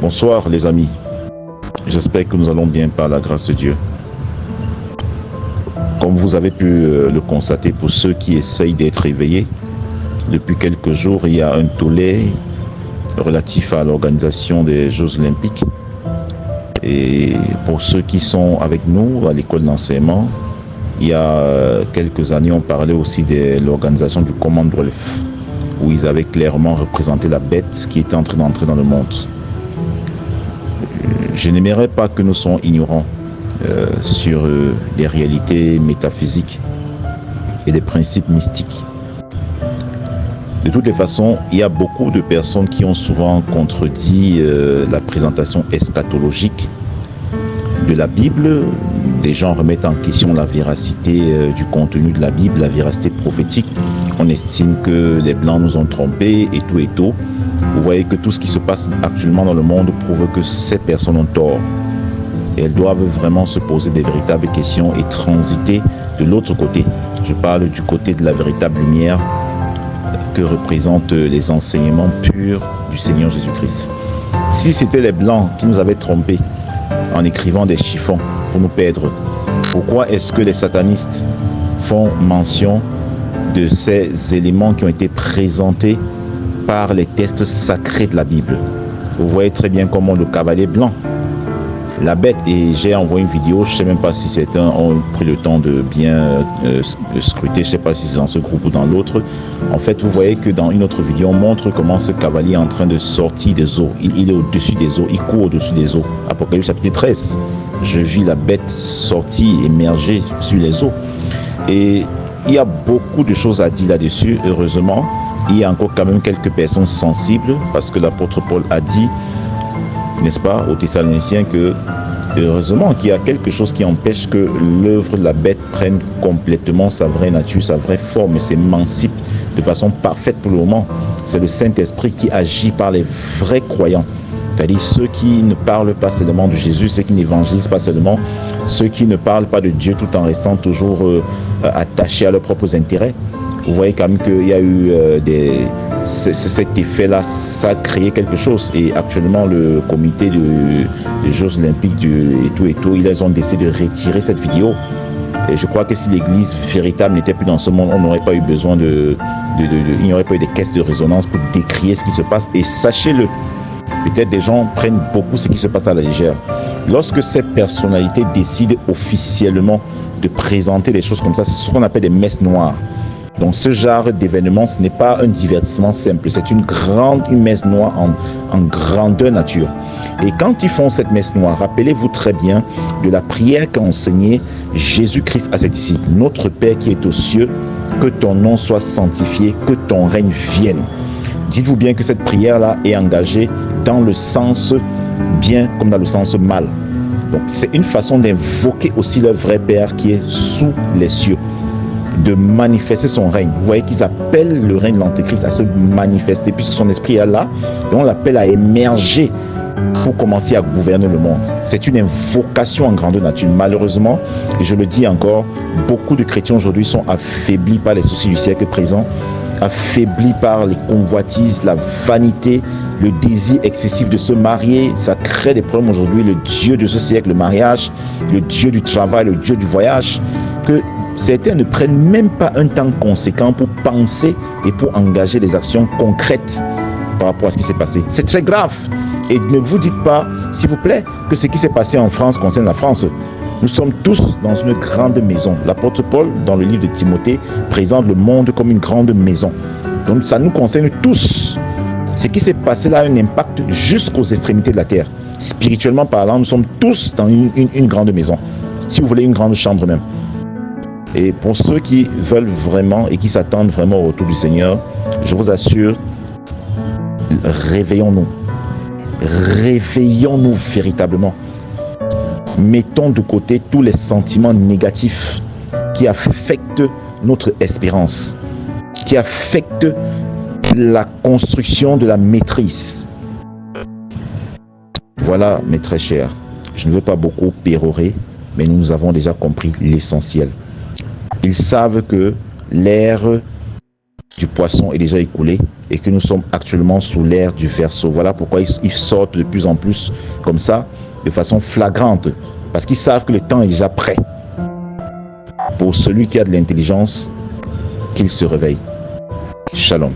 Bonsoir les amis, j'espère que nous allons bien par la grâce de Dieu. Comme vous avez pu le constater pour ceux qui essayent d'être éveillés, depuis quelques jours il y a un tollé relatif à l'organisation des Jeux Olympiques. Et pour ceux qui sont avec nous à l'école d'enseignement, il y a quelques années on parlait aussi de l'organisation du Commonwealth, où ils avaient clairement représenté la bête qui était en train d'entrer dans le monde. Je n'aimerais pas que nous soyons ignorants sur les réalités métaphysiques et des principes mystiques. De toutes les façons, il y a beaucoup de personnes qui ont souvent contredit la présentation eschatologique de la Bible. Les gens remettent en question la véracité du contenu de la Bible, la véracité prophétique. On estime que les Blancs nous ont trompés et tout et tout. Vous voyez que tout ce qui se passe actuellement dans le monde prouve que ces personnes ont tort. Et elles doivent vraiment se poser des véritables questions et transiter de l'autre côté. Je parle du côté de la véritable lumière que représentent les enseignements purs du Seigneur Jésus-Christ. Si c'était les Blancs qui nous avaient trompés en écrivant des chiffons pour nous perdre, pourquoi est-ce que les satanistes font mention de ces éléments qui ont été présentés par les textes sacrés de la Bible? Vous voyez très bien comment le cavalier blanc, la bête, et j'ai envoyé une vidéo, je ne sais même pas si certains ont pris le temps de bien scruter, je ne sais pas si c'est dans ce groupe ou dans l'autre. En fait, vous voyez que dans une autre vidéo, on montre comment ce cavalier est en train de sortir des eaux. Il est au-dessus des eaux, il court au-dessus des eaux. Apocalypse chapitre 13. Je vis la bête sortir, émerger sur les eaux. Et il y a beaucoup de choses à dire là-dessus, heureusement. Il y a encore quand même quelques personnes sensibles, parce que l'apôtre Paul a dit, n'est-ce pas, aux Thessaloniciens, que heureusement qu'il y a quelque chose qui empêche que l'œuvre de la bête prenne complètement sa vraie nature, sa vraie forme, et s'émancipe de façon parfaite pour le moment. C'est le Saint-Esprit qui agit par les vrais croyants, c'est-à-dire ceux qui ne parlent pas seulement de Jésus, ceux qui n'évangélisent pas seulement, ceux qui ne parlent pas de Dieu tout en restant toujours attachés à leurs propres intérêts. Vous voyez quand même qu'il y a eu cet effet-là, ça a créé quelque chose. Et actuellement, le comité des Jeux Olympiques et tout, ils ont décidé de retirer cette vidéo. Et je crois que si l'église véritable n'était plus dans ce monde, on n'aurait pas eu besoin il n'y aurait pas eu des caisses de résonance pour décrier ce qui se passe. Et sachez-le, peut-être des gens prennent beaucoup ce qui se passe à la légère. Lorsque ces personnalités décident officiellement de présenter des choses comme ça, c'est ce qu'on appelle des messes noires. Donc ce genre d'événement, ce n'est pas un divertissement simple, c'est une messe noire en grandeur nature. Et quand ils font cette messe noire, rappelez-vous très bien de la prière qu'a enseignée Jésus-Christ à ses disciples. Notre Père qui est aux cieux, que ton nom soit sanctifié, que ton règne vienne. Dites-vous bien que cette prière-là est engagée dans le sens bien comme dans le sens mal. Donc c'est une façon d'invoquer aussi le vrai Père qui est sous les cieux, de manifester son règne. Vous voyez qu'ils appellent le règne de l'Antéchrist à se manifester, puisque son esprit est là, et on l'appelle à émerger pour commencer à gouverner le monde. C'est une invocation en grandeur nature. Malheureusement, et je le dis encore, beaucoup de chrétiens aujourd'hui sont affaiblis par les soucis du siècle présent, affaiblis par les convoitises, la vanité, le désir excessif de se marier. Ça crée des problèmes aujourd'hui. Le Dieu de ce siècle, le mariage, le Dieu du travail, le Dieu du voyage, que certains ne prennent même pas un temps conséquent pour penser et pour engager des actions concrètes par rapport à ce qui s'est passé. C'est très grave. Et ne vous dites pas, s'il vous plaît, que ce qui s'est passé en France concerne la France. Nous sommes tous dans une grande maison. L'apôtre Paul, dans le livre de Timothée, présente le monde comme une grande maison. Donc ça nous concerne tous. Ce qui s'est passé là a un impact jusqu'aux extrémités de la terre. Spirituellement parlant, nous sommes tous dans une grande maison. Si vous voulez, une grande chambre même. Et pour ceux qui veulent vraiment et qui s'attendent vraiment au retour du Seigneur, je vous assure, réveillons-nous. Réveillons-nous véritablement. Mettons de côté tous les sentiments négatifs qui affectent notre espérance, qui affectent la construction de la maîtrise. Voilà, mes très chers, je ne veux pas beaucoup pérorer, mais nous avons déjà compris l'essentiel. Ils savent que l'ère du poisson est déjà écoulé et que nous sommes actuellement sous l'ère du Verseau. Voilà pourquoi ils sortent de plus en plus comme ça, de façon flagrante, parce qu'ils savent que le temps est déjà prêt. Pour celui qui a de l'intelligence, qu'il se réveille. Shalom.